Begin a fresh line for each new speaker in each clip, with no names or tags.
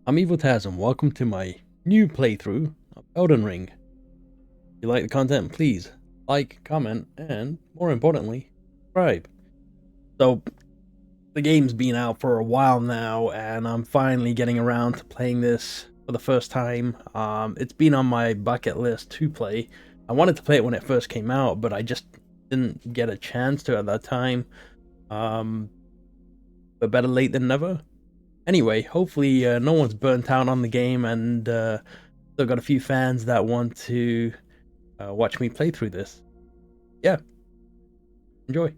I'm EvilTaz and welcome to my new playthrough of Elden Ring. If you like the content, please like, comment, and more importantly, subscribe. So, the game's been out for a while now, and I'm finally getting around to playing this for the first time. It's been on my bucket list to play. I wanted to play it when it first came out, but I just didn't get a chance to at that time. But better late than never. Anyway, hopefully no one's burnt out on the game, and still got a few fans that want to watch me play through this. Yeah, enjoy.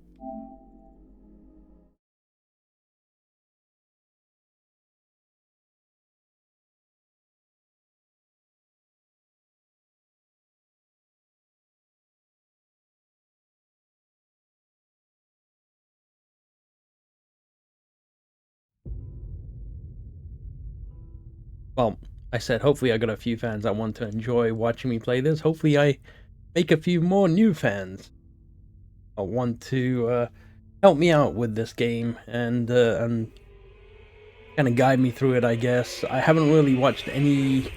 Well, I said hopefully I got a few fans that want to enjoy watching me play this. Hopefully I make a few more new fans that want to help me out with this game and kind of guide me through it, I guess. I haven't really watched any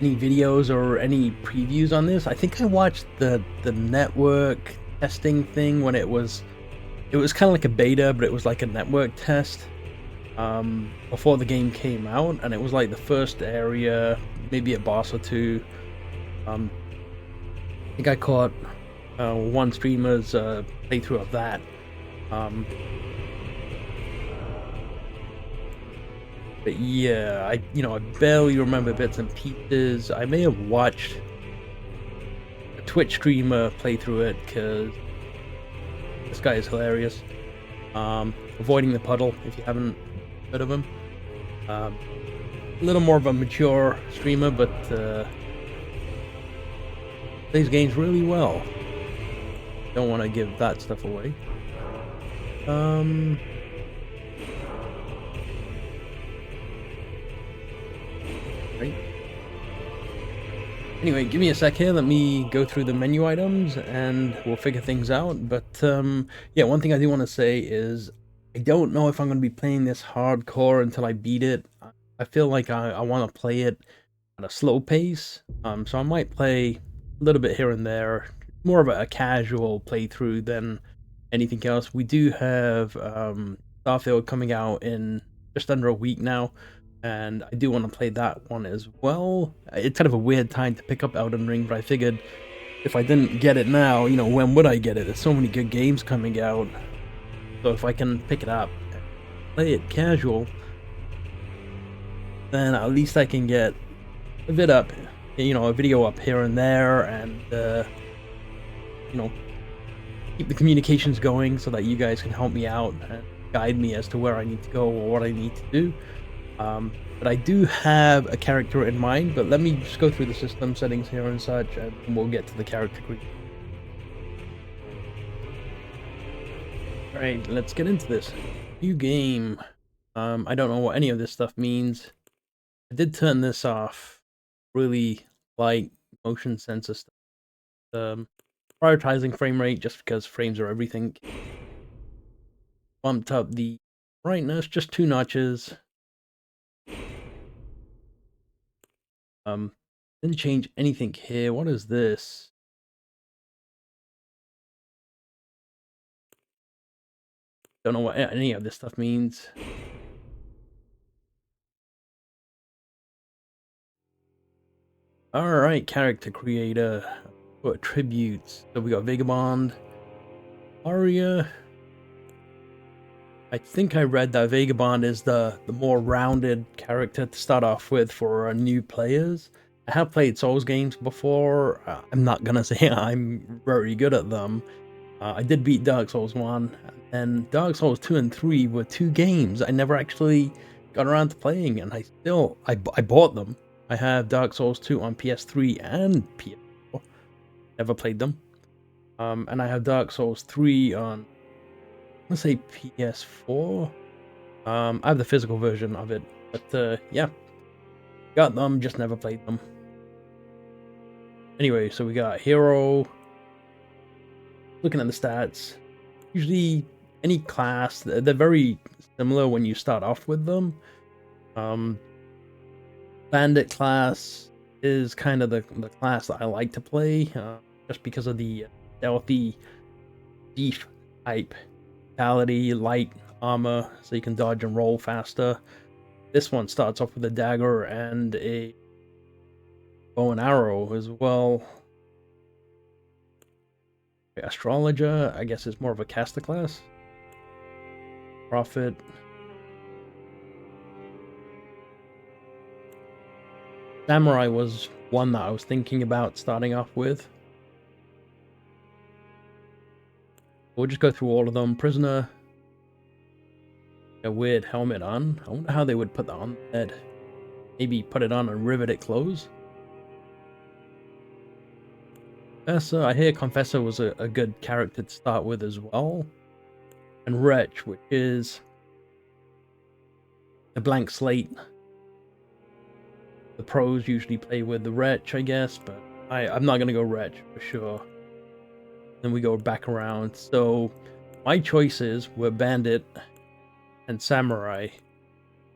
videos or any previews on this. I think I watched the network testing thing when it was kind of like a beta, but it was like a network test before the game came out, and it was like the first area, maybe a boss or two. I think I caught one streamer's playthrough of that. But yeah, I barely remember bits and pieces. I may have watched a Twitch streamer play through it because this guy is hilarious. Avoiding the puddle, if you haven't heard of him. A little more of a mature streamer, but plays games really well. Don't want to give that stuff away. Right. Anyway, give me a sec here. Let me go through the menu items and we'll figure things out. But yeah, one thing I do want to say is I don't know if I'm going to be playing this hardcore until I beat it. I feel like I want to play it at a slow pace. So I might play a little bit here and there. More of a casual playthrough than anything else. We do have Starfield coming out in just under a week now, and I do want to play that one as well. It's kind of a weird time to pick up Elden Ring, but I figured if I didn't get it now, when would I get it? There's so many good games coming out. So if I can pick it up and play it casual, then at least I can get a video up here and there, and keep the communications going so that you guys can help me out and guide me as to where I need to go or what I need to do. But I do have a character in mind, but let me just go through the system settings here and such, and we'll get to the character creation. Alright, let's get into this. New game. I don't know what any of this stuff means. I did turn this off. Really like motion sensor stuff. Prioritizing frame rate just because frames are everything. Bumped up the brightness just 2 notches. Didn't change anything here. What is this? Don't know what any of this stuff means. Alright, character creator. What attributes? So we got Vagabond, Aria. I think I read that Vagabond is the more rounded character to start off with for new players. I have played Souls games before. I'm not gonna say I'm very good at them. I did beat Dark Souls 1, and Dark Souls 2 and 3 were 2 games I never actually got around to playing, and I bought them. I have Dark Souls 2 on PS3 and PS4. Never played them. And I have Dark Souls 3 on, let's say, PS4. I have the physical version of it, but yeah, got them, just never played them. Anyway, so we got hero. Looking at the stats, usually any class, they're very similar when you start off with them. Bandit class is kind of the class that I like to play, just because of the stealthy thief type mentality, light armor, so you can dodge and roll faster. This one starts off with a dagger and a bow and arrow as well. Astrologer, I guess, is more of a caster class. Prophet. Samurai was one that I was thinking about starting off with. We'll just go through all of them. Prisoner. A weird helmet on. I wonder how they would put that on the head. Maybe put it on and rivet it close. Confessor. I hear Confessor was a good character to start with as well. And Wretch, which is a blank slate. The pros usually play with the Wretch, I guess, but I'm not going to go Wretch for sure. Then we go back around. So my choices were Bandit and Samurai.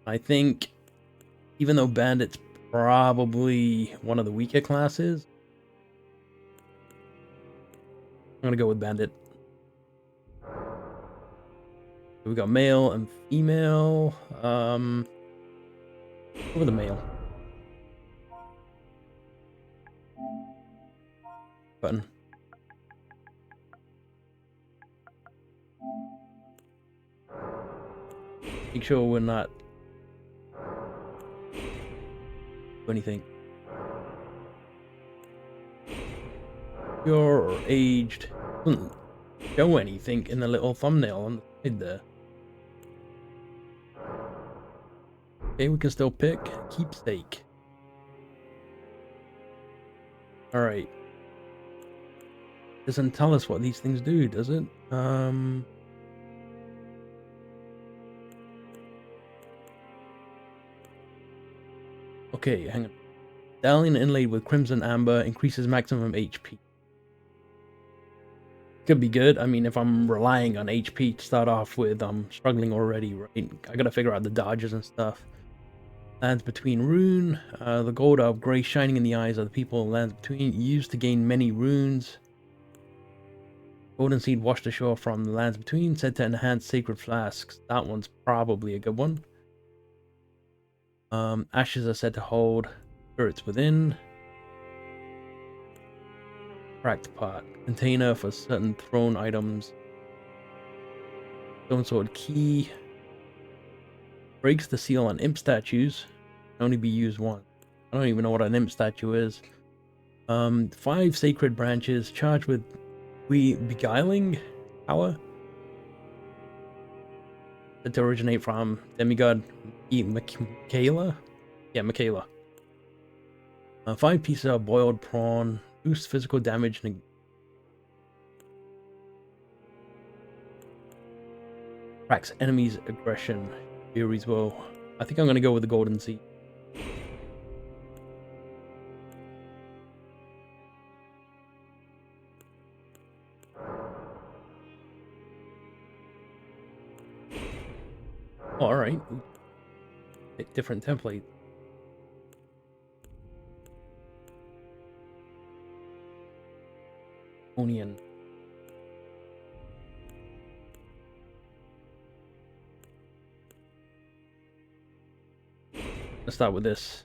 I think even though Bandit's probably one of the weaker classes, I'm going to go with Bandit. We got male and female. Over the male. Button. Make sure we're not do anything. Pure or aged. Doesn't show anything in the little thumbnail on the side there. Okay, we can still pick keepsake. Alright. Doesn't tell us what these things do, does it? Okay, hang on. Medallion inlaid with crimson amber increases maximum HP. Could be good. I mean, if I'm relying on HP to start off with, I'm struggling already, right? I gotta figure out the dodges and stuff. Lands Between Rune. The gold of grace shining in the eyes of the people in Lands Between. Used to gain many runes. Golden seed washed ashore from the Lands Between. Said to enhance sacred flasks. That one's probably a good one. Ashes are said to hold spirits within. Cracked pot. Container for certain thrown items. Stone sword key. Breaks the seal on imp statues. Can only be used once. I don't even know what an imp statue is. 5 sacred branches charged with beguiling power. Said to originate from demigod Michaela. Yeah, Michaela. 5 pieces of boiled prawn. Boosts physical damage. Tracks enemies' aggression. Furies will. I think I'm gonna go with the golden seed. Oh, alright. Pick different template. Onion. Let's start with this.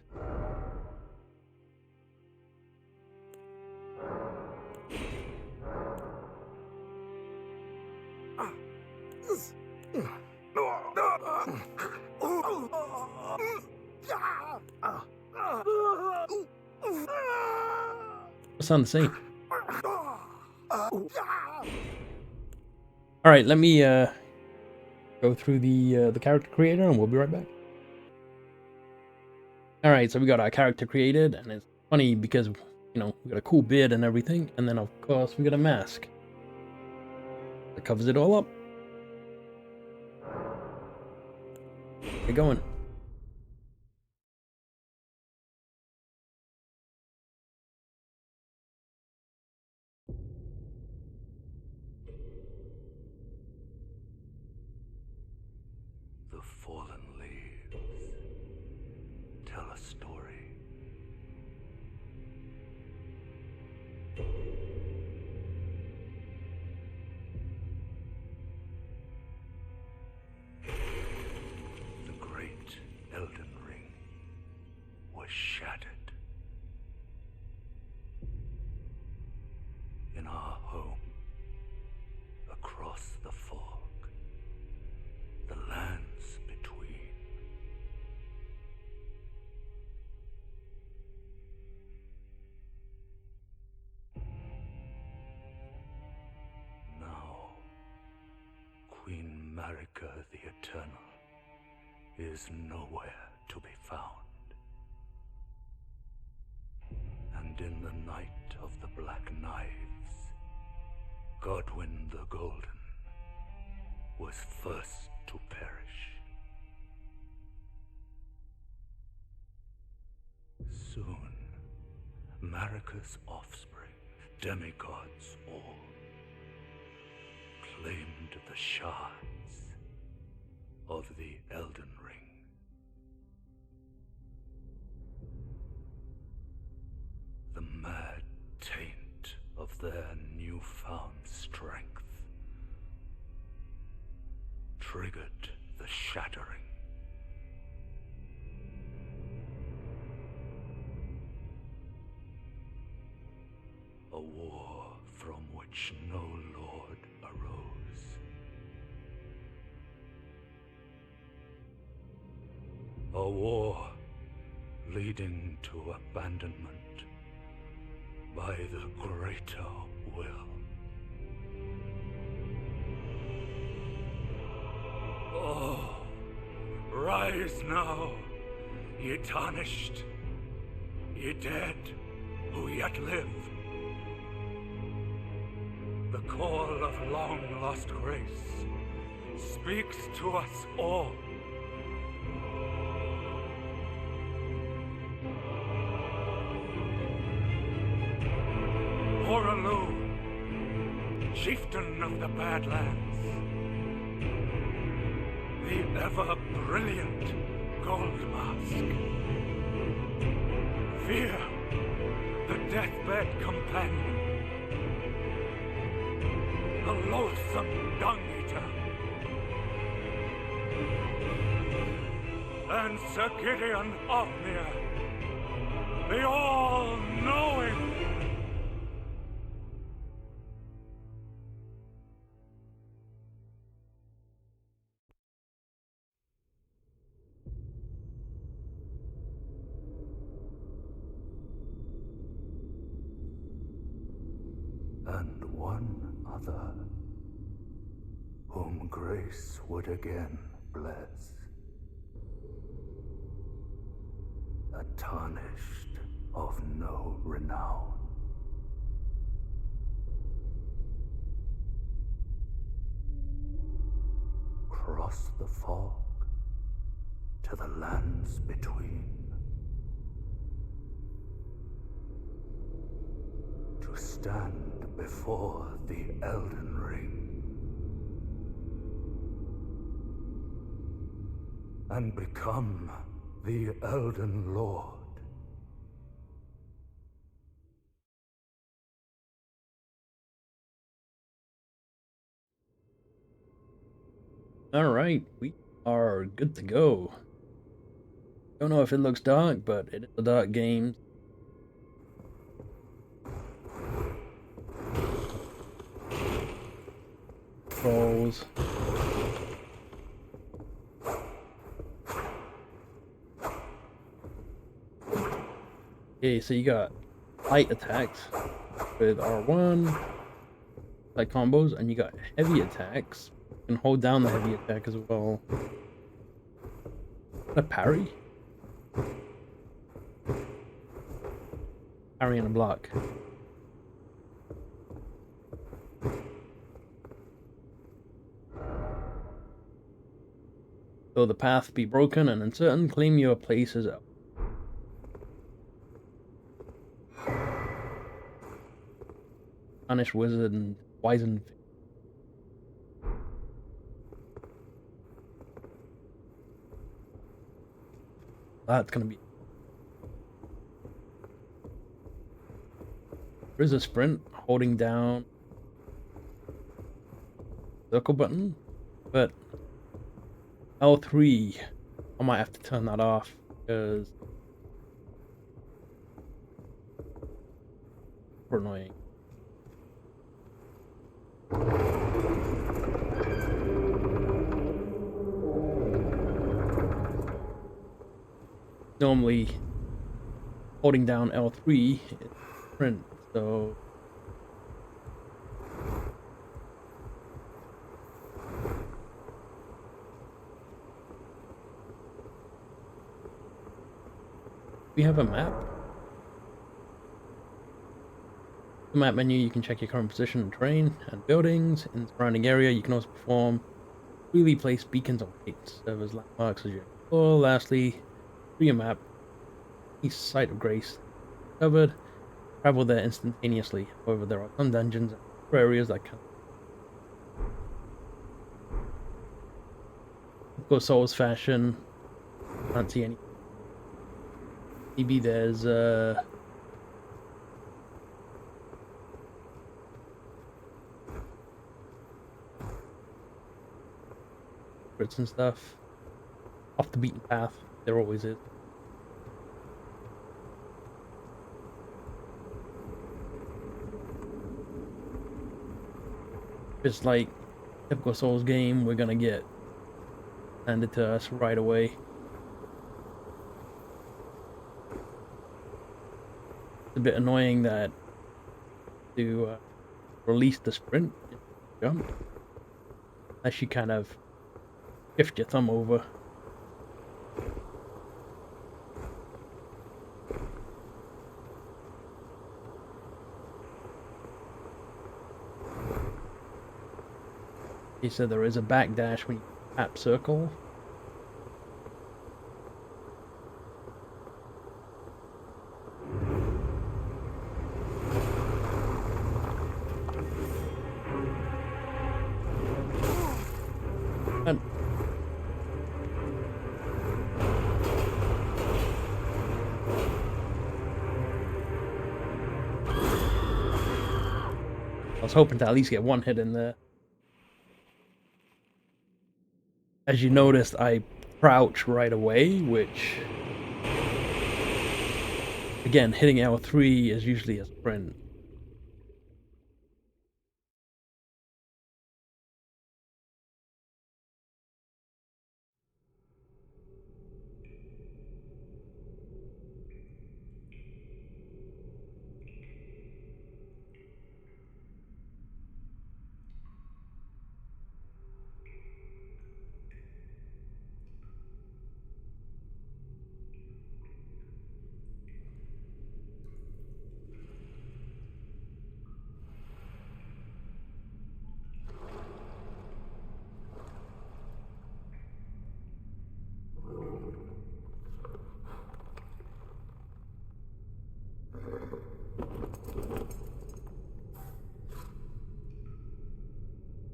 Sound the same. All right, let me go through the character creator, and we'll be right back. All right, so we got our character created, and it's funny because we got a cool beard and everything, and then of course we got a mask that covers it all up. Get going.
The fallen leaves a story. The great Elden Ring was shattered. In our home, across the fog, the lands between. Now, Queen Marika the Eternal is nowhere to be found. And in the night of the Black Knives, Godwyn the Golden was first to perish. Soon, Marika's offspring, demigods all, claimed the shards of the Elden Ring. The mad taint of their newfound strength triggered the Shattering. A war from which no lord arose. A war leading to abandonment by the greater will. Oh, rise now, ye tarnished, ye dead who yet live. The call of long-lost grace speaks to us all. Oralu, chieftain of the Badlands, the ever-brilliant Gold Mask, Fear, the deathbed companion, the loathsome dung-eater, and Sir Gideon Ofnir, the all-knowing. And one other, whom grace would again bless. A tarnished of no renown. Cross the fog to the lands between. To stand before the Elden Ring and become the Elden Lord.
All right, we are good to go. Don't know if it looks dark, but it is a dark game. Trolls. Okay, so you got light attacks with R1, like combos, and you got heavy attacks. You can hold down the heavy attack as well. A parry? Parry and a block. Though the path be broken and uncertain, claim your places up. Tarnished wizard and wizened. That's gonna be There is a sprint holding down circle button, but L3, I might have to turn that off because it's super annoying. Normally, holding down L3 is sprint, so we have a map. The map menu, you can check your current position and terrain and buildings. In the surrounding area, you can also perform freely place beacons on gates, serve as landmarks as you explore. Lastly, through your map, each site of grace covered. Travel there instantaneously. However, there are some dungeons and areas that can go Souls fashion. Can't see any. Maybe there's secrets and stuff off the beaten path. There always is. Just like typical Souls game, we're gonna get handed to us right away. It's a bit annoying that to release the sprint, jump, unless you kind of shift your thumb over. He said there is a backdash when you tap circle. And I was hoping to at least get one hit in there. As you noticed, I crouch right away, which, again, hitting L3 is usually a sprint.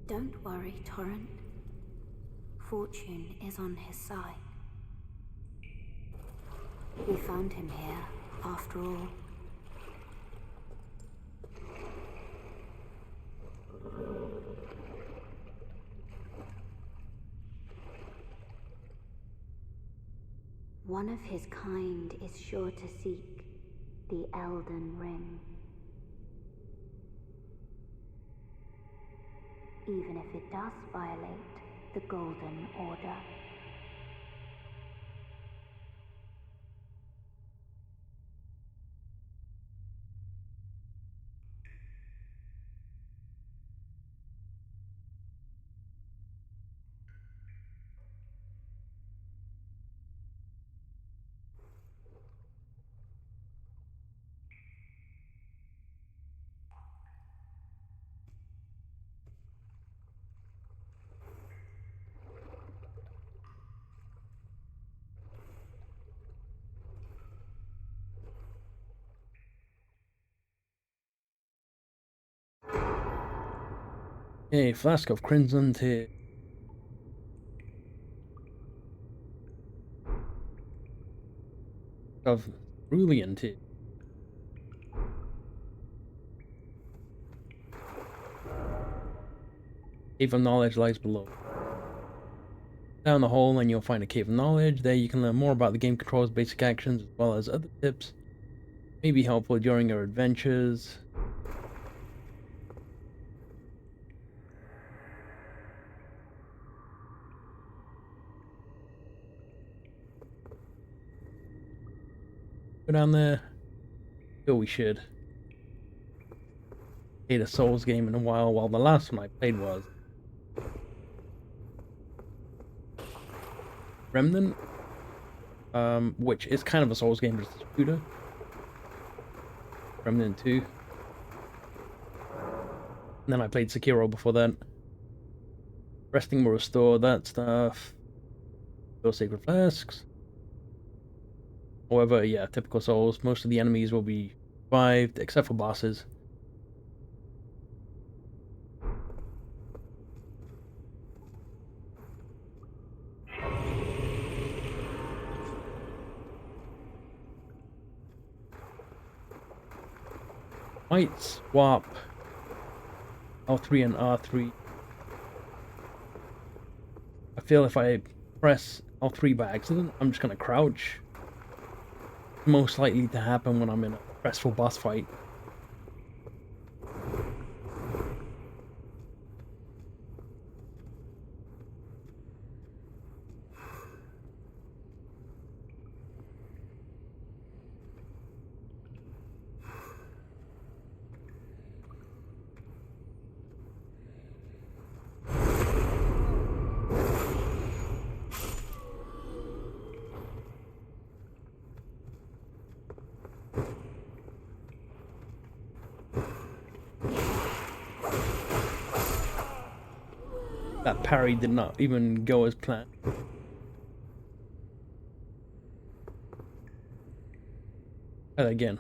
Don't worry, Torrent. Fortune is on his side. We found him here, after all. One of his kind is sure to seek the Elden Ring. Even if it does violate the Golden Order.
A flask of crimson tea. Of cerulean tea. Cave of Knowledge lies below. Down the hole and you'll find a Cave of Knowledge. There you can learn more about the game controls, basic actions, as well as other tips. May be helpful during your adventures. Go down there. Sure we should. Played a Souls game in a while the last one I played was Remnant, which is kind of a Souls game, but it's a shooter. Remnant 2. And then I played Sekiro before that. Resting will restore that stuff. Your sacred flasks. However, yeah, typical Souls. Most of the enemies will be revived, except for bosses. Might swap L3 and R3. I feel if I press L3 by accident, I'm just gonna crouch. Most likely to happen when I'm in a stressful boss fight. That parry did not even go as planned. Try that again.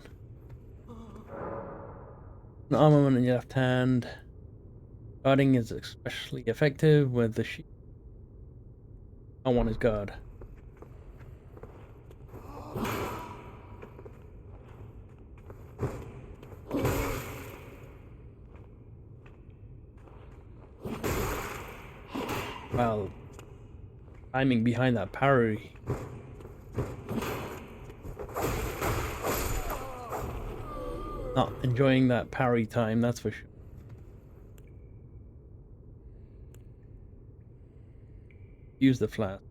An armament in your left hand. Guarding is especially effective with the shield. I want his guard. Wow, timing behind that parry. Not enjoying that parry time, that's for sure. Use the flask.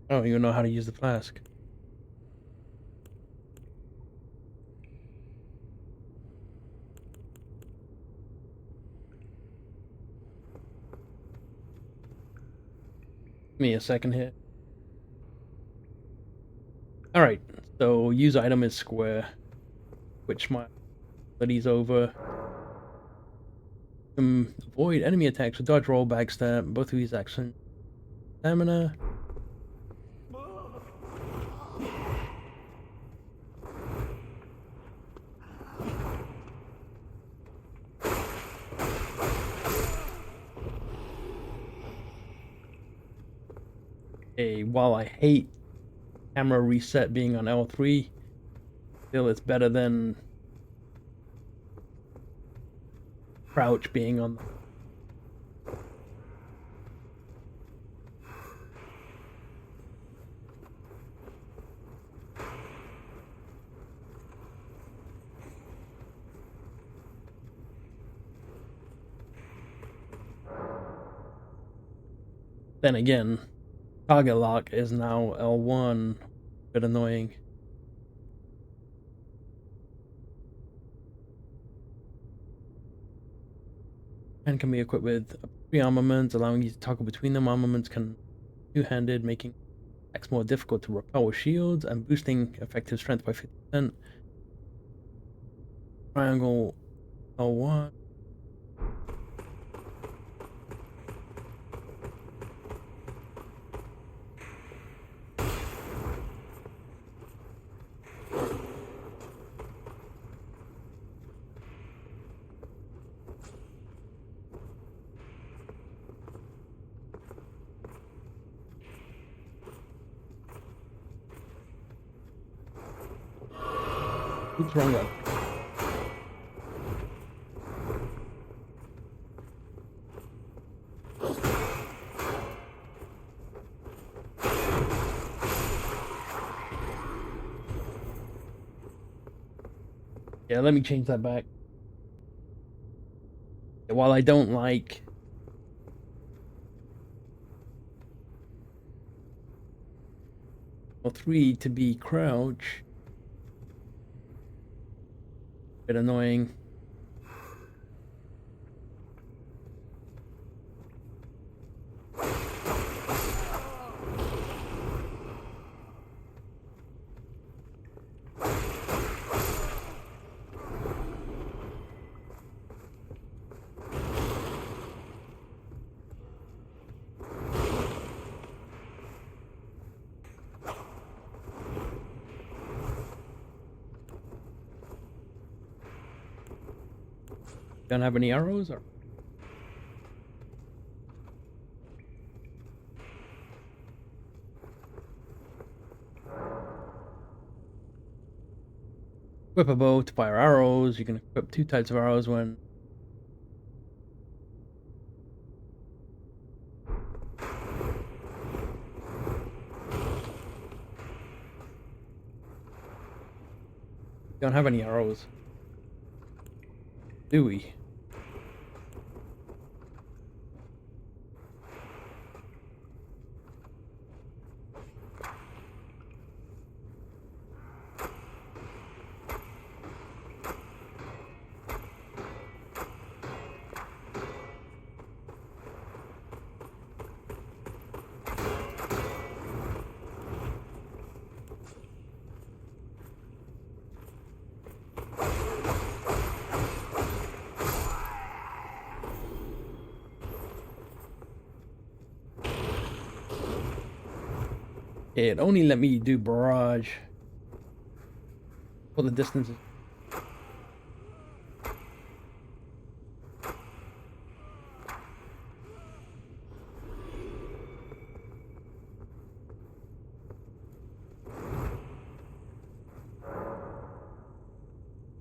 I don't even know how to use the flask. Give me a second here. Alright, so use item is square. Switch my abilities over. Avoid enemy attacks with dodge, roll, backstab. Both of these actions. Stamina. While I hate camera reset being on L3, still it's better than crouch being on the... Then again, target lock is now L1. Bit annoying. And can be equipped with 3 armaments, allowing you to toggle between them. Armaments can be two-handed, making attacks more difficult to repel with shields, and boosting effective strength by 50%. Triangle L1. What's wrong with Yeah, let me change that back. Yeah, while I don't like L3 to be crouch, bit annoying. Don't have any arrows or equip a bow to fire arrows. You can equip 2 types of arrows when don't have any arrows. Do we? It only let me do barrage for the distances.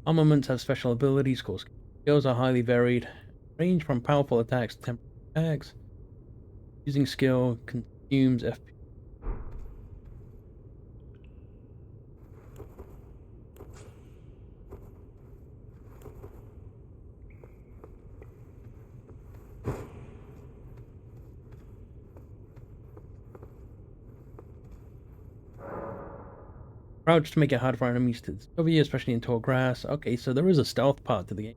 Armaments have special abilities, core skills are highly varied, range from powerful attacks to temporary attacks. Using skill consumes FP. Crouch to make it hard for enemies to discover you, especially in tall grass. Okay, so there is a stealth part to the game.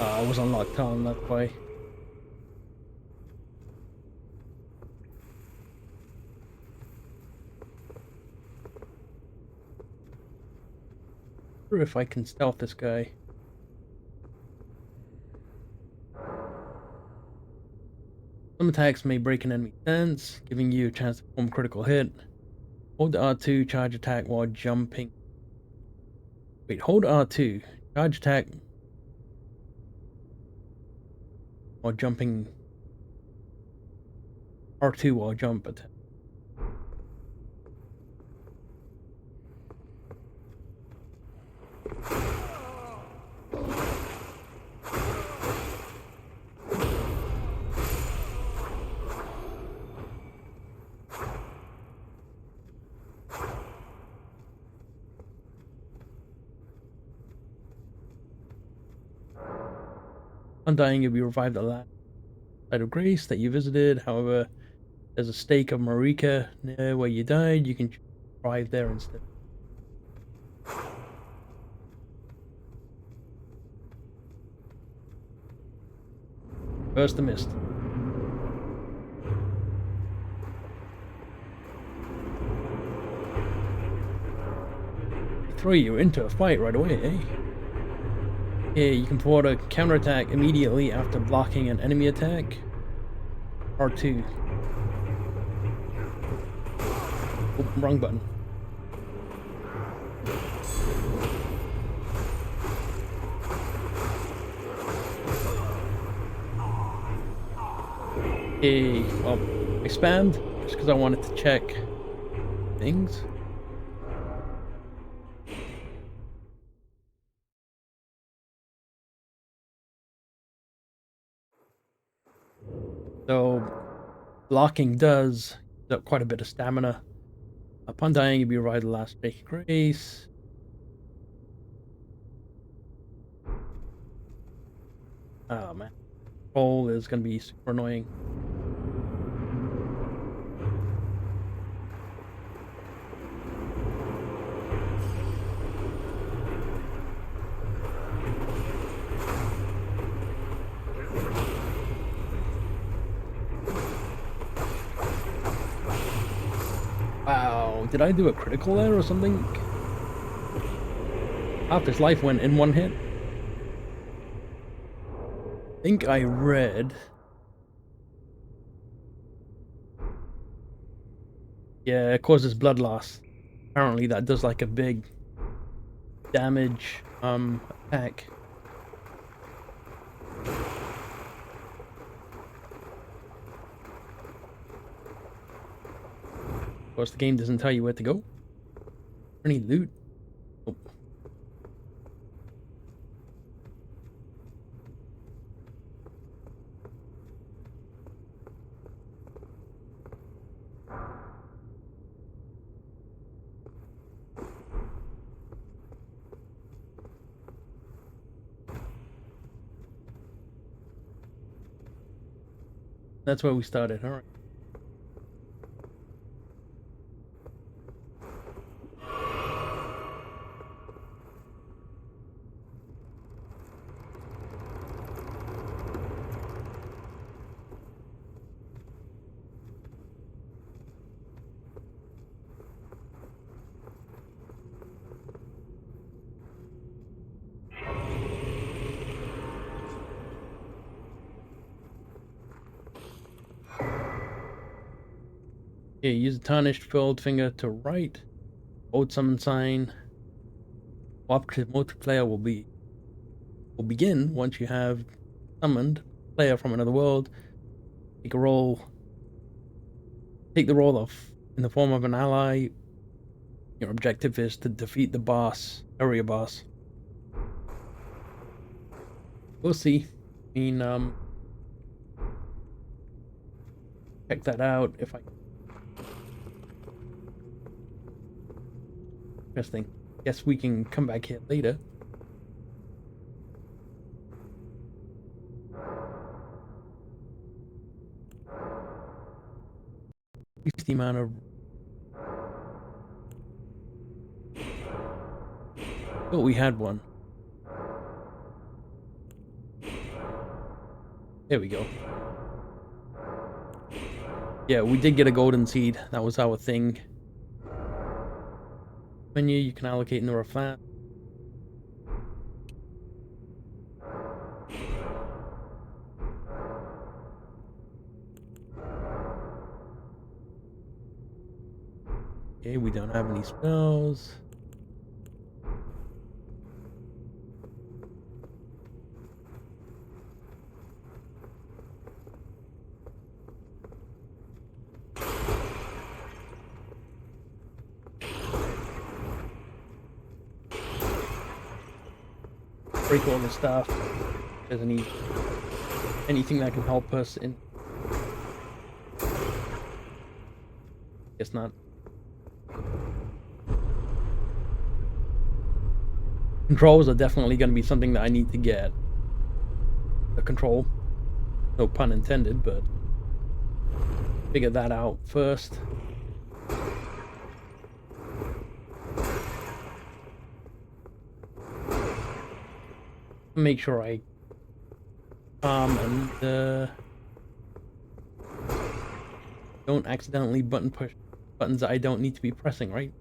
I was unlocked on that way. I wonder if I can stealth this guy. Some attacks may break an enemy stance, giving you a chance to perform a critical hit. Hold R2, charge attack while jumping. Wait, hold R2, charge attack while jumping. R2 while jump attack. Undying, you'll be revived at last. Site of Grace that you visited. However, there's a stake of Marika near where you died. You can revive there instead. Burst the mist. Throw you into a fight right away, eh? Yeah, you can forward a counterattack immediately after blocking an enemy attack. R2. Oh, wrong button. Okay, well, expand, just because I wanted to check things. So, blocking does use up quite a bit of stamina. Upon dying, you'll be revived the last fake grace. Oh man, control is gonna be super annoying. Wow, did I do a critical there or something? Half his life went in one hit. I think I read. Yeah, it causes blood loss. Apparently that does like a big damage attack. Of course the game doesn't tell you where to go. Any loot? Oh. That's where we started, alright. Okay, use the tarnished filled finger to right. Hold summon sign. Cooperative multiplayer will begin once you have summoned a player from another world. Take a role. Take the role of in the form of an ally. Your objective is to defeat the boss, area boss. We'll see. I mean, check that out if I. Interesting. Guess we can come back here later. Increase the amount of. Oh, we had one. There we go. Yeah, we did get a golden seed. That was our thing. Menu, you can allocate number of fat. Okay, we don't have any spells. Break all the stuff. Doesn't need anything that can help us in. Guess not. Controls are definitely going to be something that I need to get. The control. No pun intended, but figure that out first. Make sure I and don't accidentally button push buttons that I don't need to be pressing, right?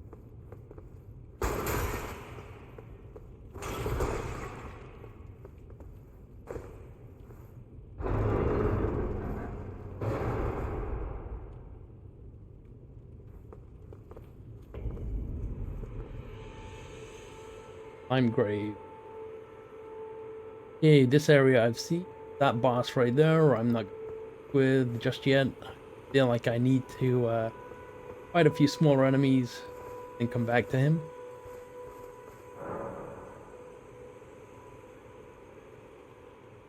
Slime grave. Okay, this area I've seen. That boss right there, I'm not with just yet. I feel like I need to fight a few smaller enemies and come back to him.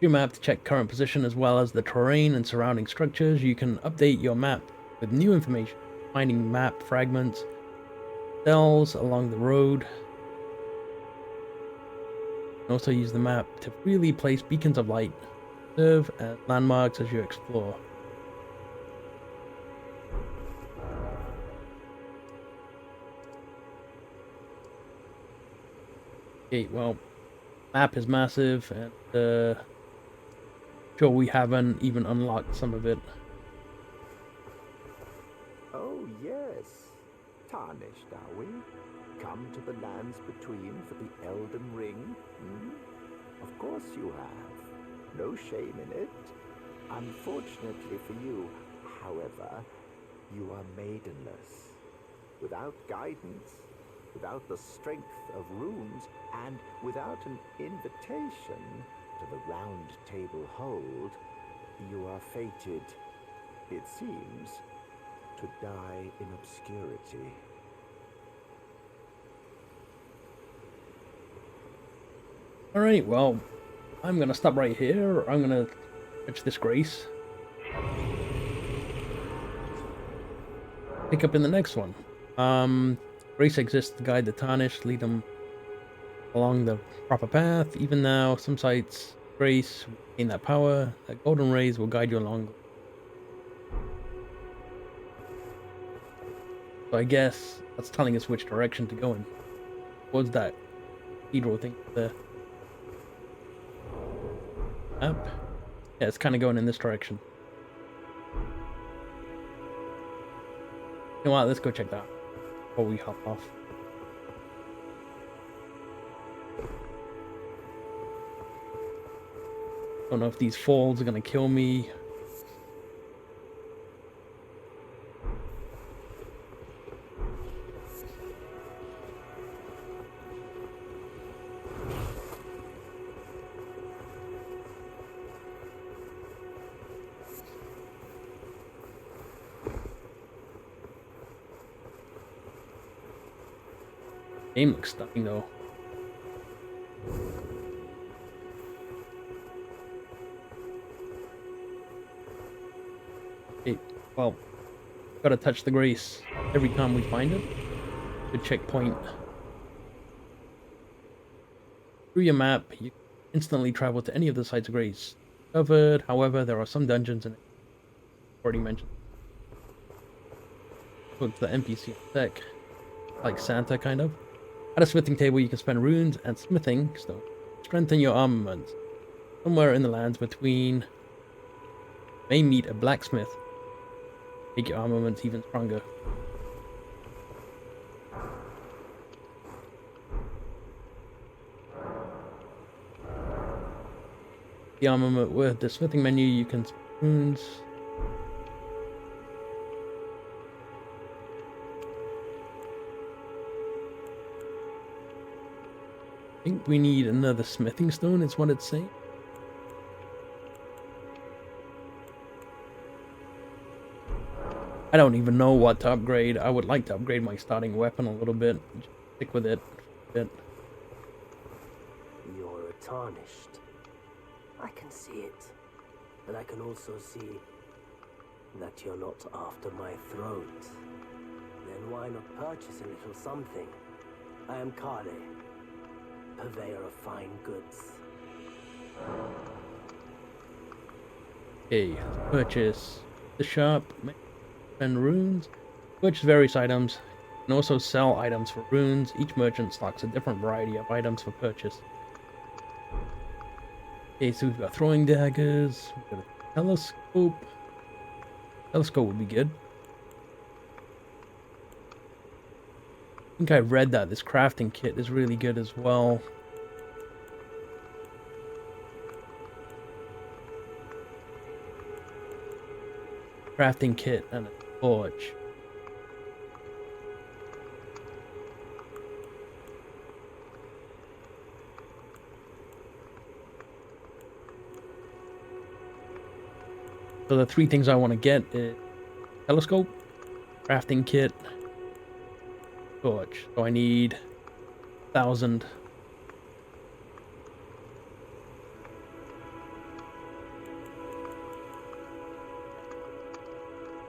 Your map to check current position as well as the terrain and surrounding structures. You can update your map with new information, finding map fragments, cells along the road. You can also use the map to freely place beacons of light, serve as landmarks as you explore. Okay, well, map is massive, and sure we haven't even unlocked some of it.
Oh, yes. Tarnished, are we? Come to the lands between for the Elden Ring? Of course you have. No shame in it. Unfortunately for you, however, you are maidenless. Without guidance, without the strength of runes, and without an invitation to the Round Table Hold, you are fated, it seems, to die in obscurity.
Alright, well, I'm gonna stop right here. I'm gonna fetch this grace. Pick up in the next one. Grace exists to guide the Tarnished, lead them along the proper path. Even now, some sites, grace, gain that power. That golden rays will guide you along. So I guess that's telling us which direction to go in. What's that cathedral thing? The map? Yeah, it's kind of going in this direction. You know what? Let's go check that before we hop off. Don't know if these falls are gonna kill me. Game looks stunning though. Okay, well, gotta touch the grace every time we find it. Good checkpoint. Through your map, you can instantly travel to any of the sites of grace covered. However, there are some dungeons and already mentioned. Look, the NPC tech, like Santa kind of. At a smithing table, you can spend runes and smithing stone. Strengthen your armament. Somewhere in the lands between, you may meet a blacksmith. Make your armament even stronger. The armament with the smithing menu, you can spend runes. I think we need another smithing stone, is what it's saying. I don't even know what to upgrade. I would like to upgrade my starting weapon a little bit. Just stick with it a bit.
You're a Tarnished. I can see it. But I can also see that you're not after my throat. Then why not purchase a little something? I am Kale, purveyor of fine goods.
Okay, purchase the shop, spend runes, purchase various items, and also sell items for runes. Each merchant stocks a different variety of items for purchase. Okay, so we've got throwing daggers, we've got a telescope. Telescope would be good. I think I read that this crafting kit is really good as well. Crafting kit and a torch. So the 3 things I want to get is telescope, crafting kit, torch. So I need 1,000.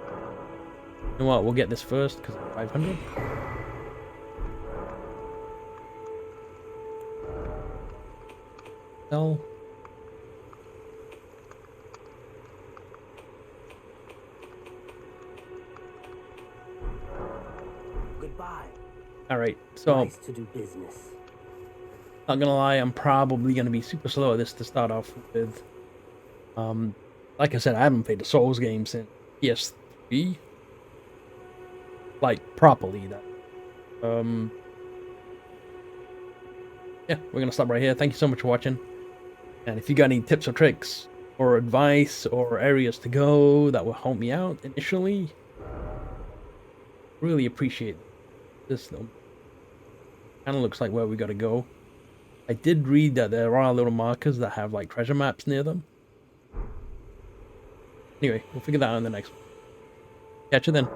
You know what? We'll get this first because 500. Sell.
Goodbye.
Alright, so
Nice to do business.
not gonna lie, I'm probably gonna be super slow at this to start off with. Like I said, I haven't played a Souls game since PS3. Like, properly, that. Yeah, we're gonna stop right here. Thank you so much for watching. And if you got any tips or tricks, or advice, or areas to go that will help me out initially, really appreciate this, though. Kind of looks like where we gotta go. I did read that there are little markers that have like treasure maps near them. Anyway, we'll figure that out in the next one. Catch you then.